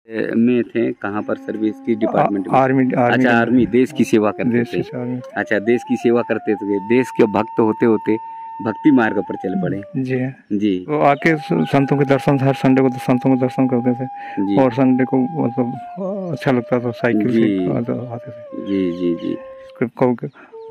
में थे, कहाँ पर सर्विस की डिपार्टमेंट में? आर्मी। अच्छा, आर्मी, देश की सेवा करते थे। आर्मी। अच्छा, देश की सेवा करते थे, देश के भक्त होते होते भक्ति मार्ग पर चल पड़े। जी जी। तो आके संतों के दर्शन, हर संडे को तो संतों के दर्शन करते थे जी। और संडे को मतलब अच्छा लगता था, साइकिल से आते थे। जी जी जी।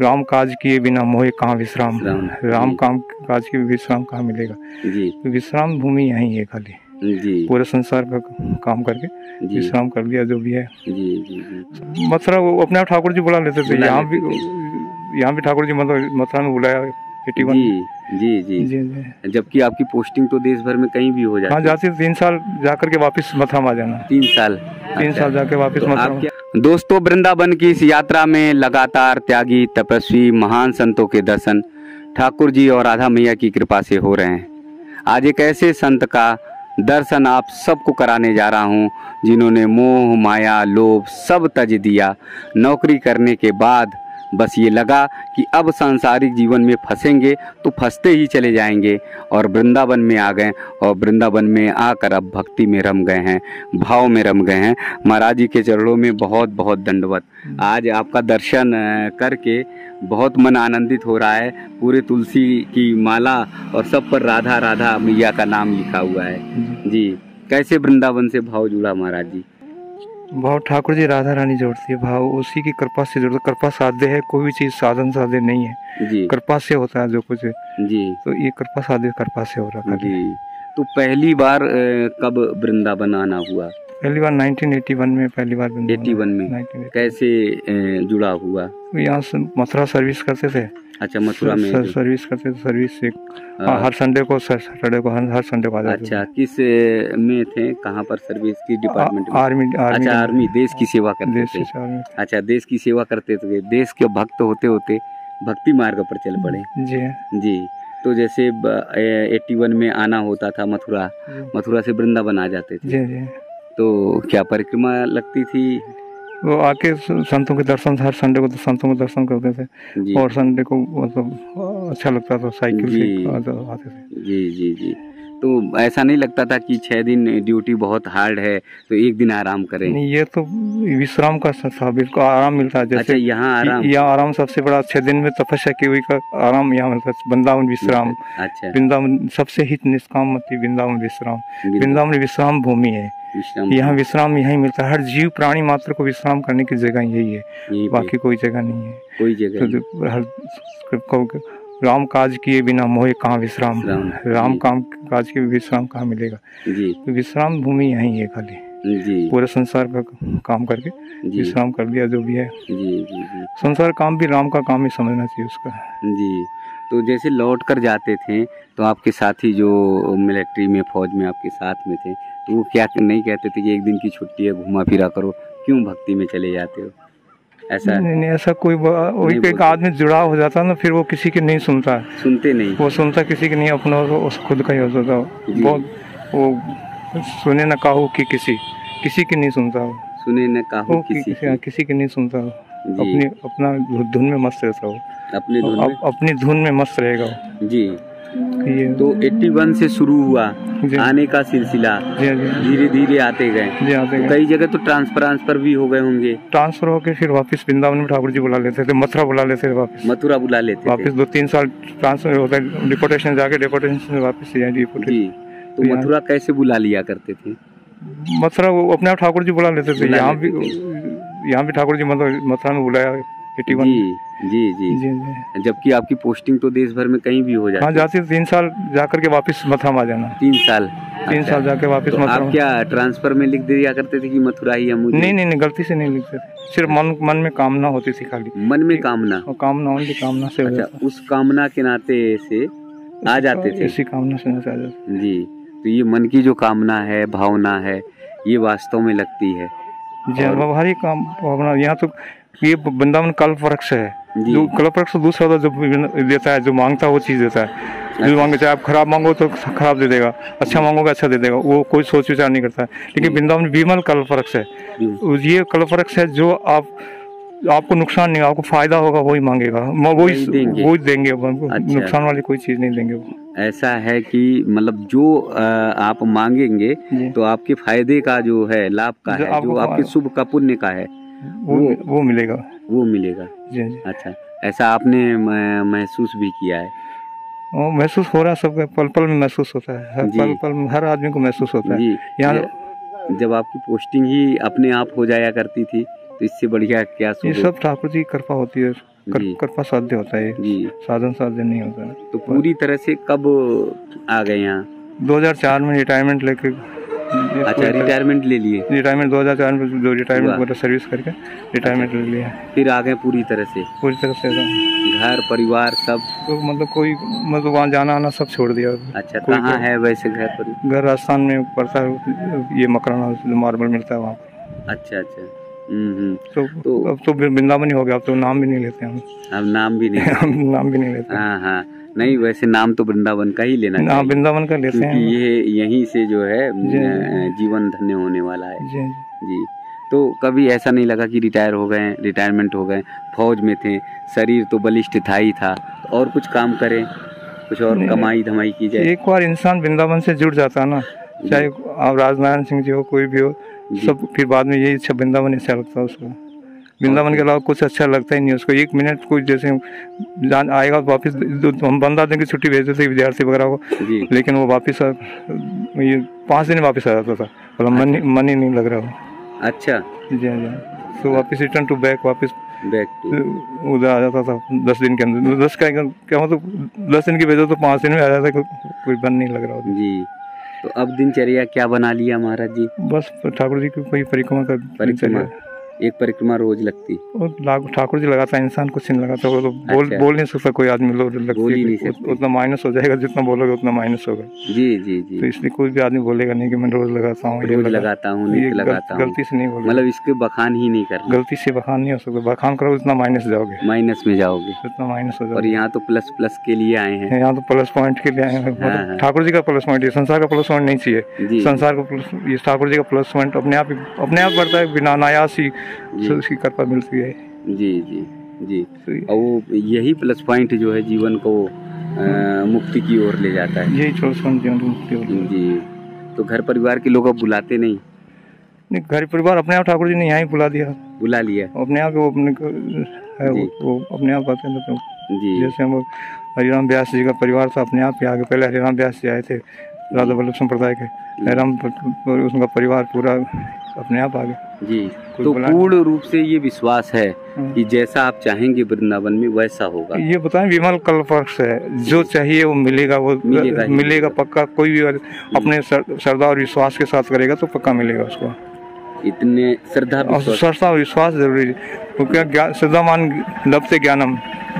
राम काज किए बिना मोहे कहाँ विश्राम, राम जी। काम काज के विश्राम कहाँ मिलेगा। जी। तो विश्राम भूमि यही है खाली। जी। पूरे संसार का काम करके विश्राम कर लिया जो भी है। जी जी जी। मथुरा वो अपने आप ठाकुर जी बुला लेते थे। यहाँ भी ठाकुर जी मतलब मथुरा में बुलाया 81। जी जी जी जी। जबकि आपकी पोस्टिंग तो देश भर में कहीं भी हो जाती है। हाँ, जाती 3 साल जाकर के वापस मथुरा में आ जाना। 3 साल। 3 साल जाके वापस मथुरा। दोस्तों, वृंदावन की इस यात्रा में लगातार त्यागी, तपस्वी, महान संतों के दर्शन ठाकुर जी और राधा मैया की कृपा से हो रहे हैं। आज एक ऐसे संत का दर्शन आप सबको कराने जा रहा हूं, जिन्होंने मोह, माया, लोभ सब तज दिया। नौकरी करने के बाद बस ये लगा कि अब सांसारिक जीवन में फंसेंगे तो फंसते ही चले जाएंगे, और वृंदावन में आ गए और वृंदावन में आकर अब भक्ति में रम गए हैं, भाव में रम गए हैं। महाराज जी के चरणों में बहुत बहुत दंडवत। आज आपका दर्शन करके बहुत मन आनंदित हो रहा है। पूरे तुलसी की माला और सब पर राधा राधा मैया का नाम लिखा हुआ है। जी, कैसे वृंदावन से भाव जुड़ा महाराज जी? भाव ठाकुर जी राधा रानी जोड़ती है, भाव उसी की कृपा से जुड़ता। कृपा साध्य है, कोई भी चीज साधन साध्य नहीं है जी। कृपा से होता है जो कुछ जी। तो ये कृपा साध्य कृपा से हो रहा जी। तो पहली बार कब वृंदावन आना हुआ? पहली बार 1981 में, पहली बार 81 में। कैसे जुड़ा हुआ? यहाँ से मथुरा सर्विस करते थे। अच्छा, मथुरा में सर्विस करते थे। सर्विस से हर संडे को, सैटरडे को, हर संडे को आ जाते। अच्छा, किस में थे, कहाँ पर सर्विस की डिपार्टमेंट में? आर्मी। अच्छा, आर्मी, देश की सेवा करते थे। अच्छा, देश की सेवा करते थे, देश के भक्त होते होते भक्ति मार्ग पर चल पड़े। जी जी। तो जैसे 81 में आना होता था मथुरा, मथुरा से वृंदावन आ जाते थे। जी जी। तो क्या परिक्रमा लगती थी? वो आके संतों के दर्शन, हर संडे को तो संतों के दर्शन करते थे और संडे को मतलब अच्छा लगता था, साइकिल से आते थे। जी जी जी। तो ऐसा नहीं लगता था कि 6 दिन ड्यूटी बहुत हार्ड है तो एक दिन आराम करें? नहीं, ये तो विश्राम का साबित को आराम मिलता है। जैसे अच्छा, यहाँ आराम सबसे बड़ा 6 दिन में तपस्या की हुई का आराम यहाँ मिलता है। वृंदावन विश्राम। अच्छा, वृंदावन सबसे हित निष्काम मति, वृंदावन विश्राम। वृंदावन विश्राम भूमि है, यहाँ विश्राम यही मिलता है। हर जीव प्राणी मात्र को विश्राम करने की जगह यही है, बाकी कोई जगह नहीं है। कोई जगह तो राम काज किए बिना मोहे कहाँ विश्राम, राम काम काज के विश्राम कहाँ मिलेगा। जी। तो विश्राम भूमि यही है खाली। जी। पूरे संसार का काम करके विश्राम कर लिया जो भी है। जी जी जी। संसार काम भी राम का काम ही समझना चाहिए उसका। जी। तो जैसे लौट कर जाते थे तो आपके साथी जो मिलिट्री में, फौज में आपके साथ में थे, तो वो क्या नहीं कहते थे कि एक दिन की छुट्टी है, घुमा फिरा करो, क्यों भक्ति में चले जाते हो? ऐसा नहीं, ऐसा कोई वही पे एक आदमी जुड़ा हो जाता ना, फिर वो किसी की नहीं सुनता। सुनते नहीं, वो सुनता किसी की नहीं, अपना उस खुद का ही हो जाता। बहुत वो सुने न काहू कि किसी की नहीं सुनता। सुने न काहू किसी की नहीं सुनता। अपना धुन में मस्त रहता हो, अपनी धुन में मस्त रहेगा जी। तो 81 से शुरू हुआ आने का सिलसिला, धीरे धीरे आते गए। तो कई जगह तो ट्रांसफर भी हो गए होंगे। ट्रांसफर होके फिर वापस वृंदावन में ठाकुर जी बुला लेते थे, मथुरा बुला लेते थे, वापस मथुरा बुला लेते वापस 2-3 साल ट्रांसफर होता है, डिपोटेशन जाके डिपोटेशन से वापस जी। तो मथुरा कैसे बुला लिया करते थे? मथुरा वो अपने आप ठाकुर जी बुला लेते थे। यहाँ भी ठाकुर जी मतलब मथुरा में बुलाया 81। जी जी जी। जबकि आपकी पोस्टिंग तो देश भर में कहीं भी हो जाती है। हाँ, जाती 3 साल जाकर के वापस मथुरा में आ जाना। 3 साल। 3 साल जाके वापस मथुरा। आप क्या ट्रांसफर में लिख दिया करते थे कि मथुरा ही हम? नहीं, गलती से नहीं लिखते थे। सिर्फ मन में कामना होती थी खाली। मन में कामना? कामना से। अच्छा, उस कामना के नाते से आ जाते थे? इसी कामना से आ जाते जी। तो ये मन की जो कामना है, भावना है, ये वास्तव में लगती है भारी काम भावना। यहाँ तो ये वृंदावन कल्प वृक्ष है, जो कल्प वृक्ष दूसरा जो देता है, जो मांगता है वो चीज देता है। जो मांगे, चाहे आप खराब मांगो तो खराब दे देगा, अच्छा मांगोगे अच्छा दे देगा, वो कोई सोच विचार नहीं करता है। लेकिन वृंदावन विमल कल्प वृक्ष है। ये कल्प वृक्ष है जो आप आपको नुकसान नहीं, आपको फायदा होगा वही मांगेगा, वही देंगे। अच्छा। नुकसान वाली कोई चीज नहीं देंगे वो। ऐसा है कि मतलब जो आप मांगेंगे तो आपके फायदे का जो है, लाभ का है, जो आपके शुभ का, पुण्य का है, वो मिलेगा। वो मिलेगा। जी। अच्छा, ऐसा आपने महसूस भी किया है? महसूस हो रहा है, सबका पल पल में महसूस होता है, हर पल पल में हर आदमी को महसूस होता है। यहाँ जब आपकी पोस्टिंग ही अपने आप हो जाया करती थी तो इससे बढ़िया क्या? ये सब ठाकुर जी की कृपा होती है, कृपा साध्य होता है जी, साधन साध्य नहीं होता है। तो पूरी तरह से कब आ गए यहाँ? 2004 में रिटायरमेंट लेके। अच्छा, रिटायरमेंट ले लिए? रिटायरमेंट 2004 में जो रिटायरमेंट सर्विस करके रिटायरमेंट ले लिया। फिर आ गए पूरी तरह से? पूरी तरह से घर परिवार सब? तो मतलब कोई मतलब वहाँ जाना आना सब छोड़ दिया। अच्छा, कहाँ है वैसे घर पर? घर राजस्थान में पड़ता है, ये मकराना मार्बल मिलता है वहाँ पर। अच्छा अच्छा। तो अब तो वृंदावन ही हो गया, अब तो नाम भी नहीं लेते हम। अब नाम भी नहीं हम नाम भी नहीं लेते। हाँ, नहीं वैसे नाम तो वृंदावन का ही लेना चाहिए। वृंदावन का लेते हैं, ये यहीं से जो है जीवन धन्य होने वाला है। जी। तो कभी ऐसा नहीं लगा कि रिटायर हो गए, रिटायरमेंट हो गए, फौज में थे, शरीर तो बलिष्ठ था ही था, और कुछ काम करें, कुछ और कमाई धमाई की जाए? एक बार इंसान वृंदावन से जुड़ जाता है ना, चाहे आप राजनारायण सिंह जी हो, कोई भी हो, सब फिर बाद में यही अच्छा वृंदावन अच्छा लगता है उसको। वृंदावन के अलावा कुछ अच्छा लगता ही नहीं उसको। एक मिनट कोई जैसे जान आएगा वापस, हम बंदा देंगे छुट्टी भेज देते विद्यार्थी वगैरह को, लेकिन वो वापस ये 5 दिन वापस आ जाता था, मतलब मन ही नहीं लग रहा हो। अच्छा जी। तो वापस रिटर्न टू बैक, वापस उधर आ जाता था 10 दिन के अंदर। 10 का क्या मतलब 10 दिन की भेजो तो 5 दिन में आ जाता, कोई बन नहीं लग रहा जी। तो अब दिनचर्या क्या बना लिया महाराज जी? बस ठाकुर जी की कोई परिक्रमा एक परिक्रमा रोज लगती? ठाकुर जी लगाता है, इंसान कुछ नहीं लगाता। वो तो बोल नहीं सकता कोई आदमी, उतना माइनस हो जाएगा, जितना बोलोगे उतना माइनस होगा। जी। तो इसलिए कोई भी आदमी बोलेगा नहीं कि मैं रोज लगाता हूँ, रोज लगाता हूँ, गलती से नहीं बोलेगा। मतलब इसके बखान ही नहीं करना, गलती से बखान नहीं हो सकता। बखान करो उतना माइनस जाओगे, माइनस में जाओगे, उतना माइनस हो जाओगे। और यहाँ तो प्लस के लिए आए हैं, यहाँ तो प्लस पॉइंट के लिए आए हैं। ठाकुर जी का प्लस पॉइंट है, संसार का प्लस पॉइंट नहीं चाहिए। संसार का ये ठाकुर जी का प्लस पॉइंट अपने आप बढ़ता है, बिना अनायास ही उसकी कृपा मिलती है। जी। और वो यही प्लस पॉइंट जो है जीवन को मुक्ति की ओर ले जाता है। यही प्लस पॉइंट जीवन को मुक्ति ओर। जी। तो घर परिवार के लोग अब बुलाते नहीं? घर परिवार अपने आप ठाकुर जी ने यहाँ ही बुला लिया अपने आप। वो अपने वो अपने आप आते हैं। तो जैसे हम हरिराम व्यास जी का परिवार था, अपने आप ही आगे। पहले हरिराम व्यास जी आए थे, राधा वल्लभ संप्रदाय के। हरिराम उनका परिवार पूरा अपने आप आ गया जी। तो पूर्ण रूप से ये विश्वास है कि जैसा आप चाहेंगे वृंदावन में वैसा होगा। ये बताएं, विमल कल्पवृक्ष है, जो चाहिए वो मिलेगा, वो मिलेगा पक्का। कोई भी अपने श्रद्धा और विश्वास के साथ करेगा तो पक्का मिलेगा उसको। इतने श्रद्धा और विश्वास जरूरी है, क्योंकि श्रद्धावान लभते ज्ञानम,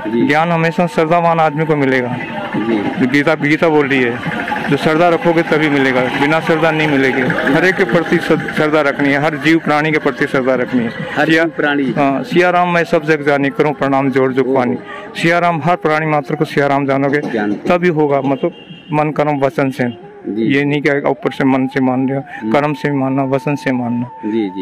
ज्ञान हमेशा श्रद्धावान आदमी को मिलेगा जी। गीता बोल रही है, जो श्रद्धा रखोगे तभी मिलेगा, बिना श्रद्धा नहीं मिलेगी। हर एक के प्रति श्रद्धा रखनी है, हर जीव प्राणी के प्रति श्रद्धा रखनी है। हर जीव प्राणी, हाँ। सिया राम मैं सब जग जानी, करूँ प्रणाम जोड़ जो पानी। सिया राम, हर प्राणी मात्र को सिया राम जानोगे तभी होगा। मतलब मन कर्म वचन से, ये नहीं कि ऊपर से मन से मान लिया, कर्म से मानना, वचन से मानना,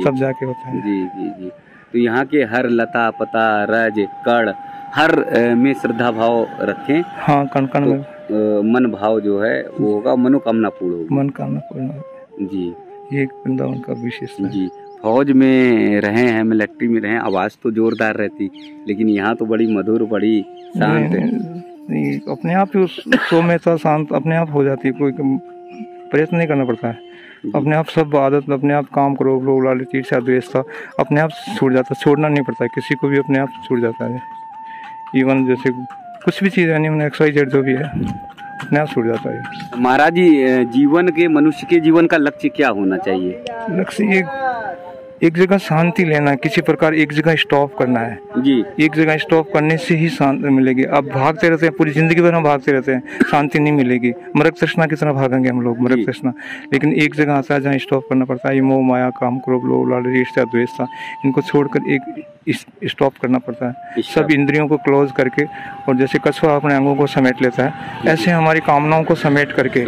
सब जाके होता है। जी। तो यहाँ के हर लता पता रज कड़ हर में श्रद्धा भाव रखें। हाँ, कण कण में मन भाव जो है वो होगा, मनोकामना पूर्ण होगी। मनोकामना पूर्ण जी। ये एक वृंदावन का विशेषता जी। फौज में रहे हैं, मिलिट्री में रहे, आवाज तो जोरदार रहती, लेकिन यहाँ तो बड़ी मधुर, बड़ी शांत। अपने आप ही उस सौम्यता शांत अपने आप हो जाती है, कोई प्रयत्न नहीं करना पड़ता है। अपने आप सब आदत, अपने आप काम करो, लोग लालच ईर्ष्या द्वेष था अपने आप छूट जाता, छोड़ना नहीं पड़ता है किसी को भी, अपने आप छूट जाता है। इवन जैसे कुछ भी चीज़ है, XYZ जो भी है अपने आप छूट जाता है। महाराज जी, जीवन के, मनुष्य के जीवन का लक्ष्य क्या होना चाहिए? लक्ष्य एक जगह शांति लेना है, किसी प्रकार एक जगह स्टॉप करना है जी। एक जगह स्टॉप करने से ही शांति मिलेगी। अब भागते रहते हैं, पूरी जिंदगी भर हम भागते रहते हैं, शांति नहीं मिलेगी। मृग तृष्णा की तरह भागेंगे हम लोग, मृग तृष्णा। लेकिन एक जगह आता है जहाँ स्टॉप करना पड़ता है। ये मोह माया काम क्रोध लोभ लालच ईर्ष्या द्वेष, इनको छोड़कर एक स्टॉप करना पड़ता है। सब इंद्रियों को क्लोज करके, और जैसे कछुआ अपने अंगों को समेट लेता है, ऐसे हमारी कामनाओं को समेट करके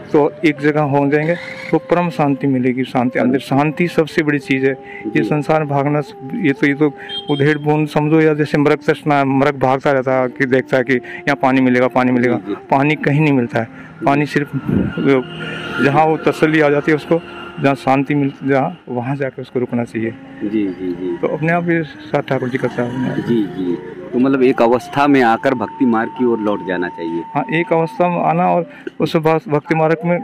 तो एक जगह हो जाएंगे तो परम शांति मिलेगी। शांति अंदर, शांति सबसे बड़ी चीज़ है। ये संसार में भागना, ये तो उधेड़ बुन समझो, या जैसे मृग तृष्णा, मृग भागता रहता है कि देखता है कि यहाँ पानी मिलेगा, पानी मिलेगा, पानी कहीं नहीं मिलता है। पानी सिर्फ जहाँ वो तसल्ली आ जाती है उसको, जहाँ शांति मिलती, जहाँ वहाँ जाकर उसको रुकना चाहिए। जी जी जी। तो अपने आप ये साथ ठाकुर जी करता है। जी जी। तो मतलब एक अवस्था में आकर भक्ति मार्ग की ओर लौट जाना चाहिए। हाँ, एक अवस्था में आना और उस बाद भक्ति मार्ग में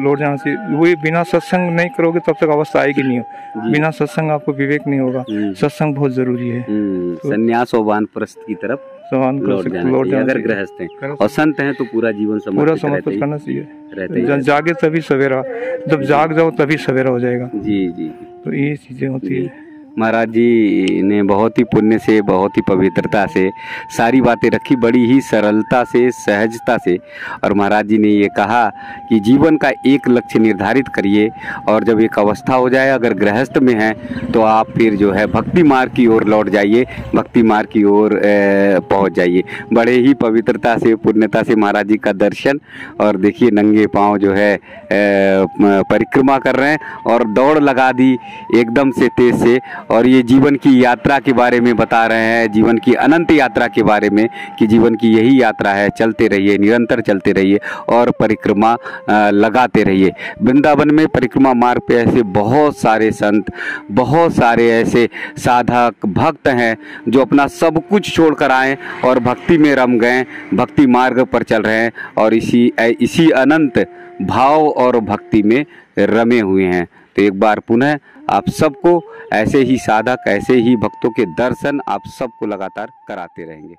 लौट जाना चाहिए। वो बिना सत्संग नहीं करोगे तब तक अवस्था आएगी नहीं हो। बिना सत्संग आपको विवेक नहीं होगा। सत्संग बहुत जरूरी है। तो संन्यास और वानप्रस्थ की तरफ लौट जाना अगर गृहस्थ हैं, और संत हैं तो पूरा जीवन समर्पित करना चाहिए। जागे तभी सवेरा, जब जाग जाओ तभी सवेरा हो जाएगा। जी जी। तो ये चीजें होती है। महाराज जी ने बहुत ही पुण्य से, बहुत ही पवित्रता से सारी बातें रखी, बड़ी ही सरलता से, सहजता से। और महाराज जी ने ये कहा कि जीवन का एक लक्ष्य निर्धारित करिए, और जब एक अवस्था हो जाए, अगर गृहस्थ में हैं तो आप फिर जो है भक्ति मार्ग की ओर लौट जाइए, भक्ति मार्ग की ओर पहुंच जाइए। बड़े ही पवित्रता से, पुण्यता से महाराज जी का दर्शन। और देखिए नंगे पाँव जो है परिक्रमा कर रहे हैं, और दौड़ लगा दी एकदम से तेज से। और ये जीवन की यात्रा के बारे में बता रहे हैं, जीवन की अनंत यात्रा के बारे में, कि जीवन की यही यात्रा है, चलते रहिए, निरंतर चलते रहिए और परिक्रमा लगाते रहिए। वृंदावन में परिक्रमा मार्ग पे ऐसे बहुत सारे संत, बहुत सारे ऐसे साधक भक्त हैं जो अपना सब कुछ छोड़कर आए और भक्ति में रम गए, भक्ति मार्ग पर चल रहे हैं, और इसी अनंत भाव और भक्ति में रमे हुए हैं। तो एक बार पुनः आप सबको ऐसे ही साधक, ऐसे ही भक्तों के दर्शन आप सबको लगातार कराते रहेंगे।